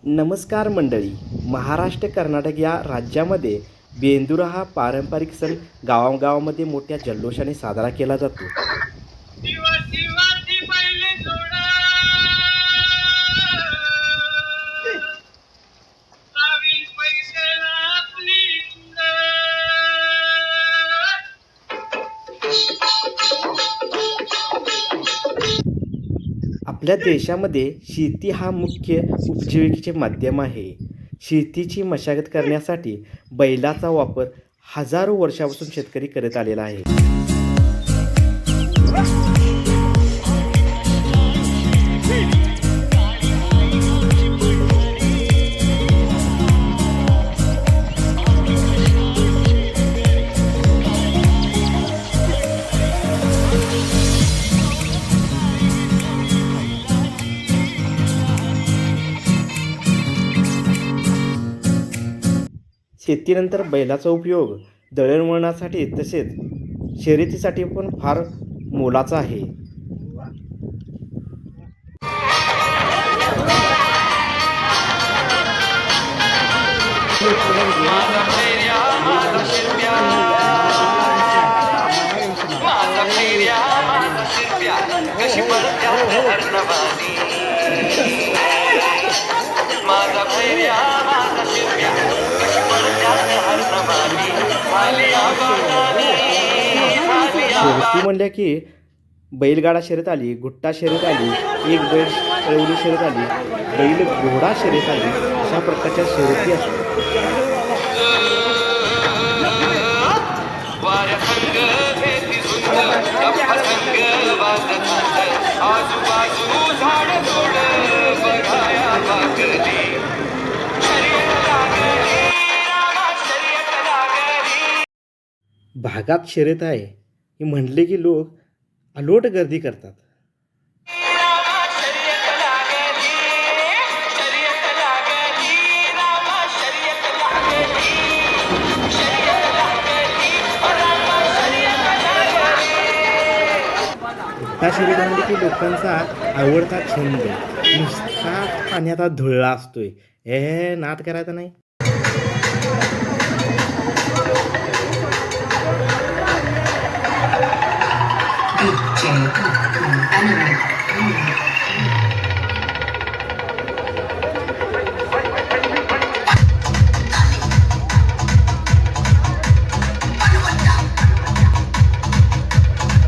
नमस्कार मंडळी. महाराष्ट्र कर्नाटक या राज्यामध्ये बेंदूर हा पारंपरिक सण गावागावामध्ये मोठ्या जल्लोषाने साजरा केला जातो. दिवाची पहिले जोडा लावी पैशाला आपली आपल्या देशामध्ये शेती हा मुख्य उपजीविकेचे माध्यम आहे. शेतीची मशागत करण्यासाठी बैलाचा वापर हजारो वर्षापासून शेतकरी करत आलेला आहे. शेतीनंतर बैलाचा उपयोग दळणवळणासाठी तसेच शर्यतीसाठी पण फार मोलाचा आहे. शर्यती म्हणल्या की बैलगाडा शर्यत आली, गुट्टा शर्यत आली, एक बैल पळवली शर्यत आली, बैल घोडा शर्यत आली, अशा प्रकारच्या शर्यती असतात. भागात शर्यत आहे हे म्हणले की लोक अलोट गर्दी करतात. गुट्टा शर्यत म्हणले की लोकांचा आवडता छंद नुसता पाण्याचा धुळा असतोय. हे नाद करायचा नाही.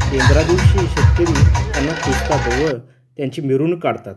बेंद्रा दिवशी शेतकरी त्यांना पुजतात व त्यांची मिरवणूक काढतात.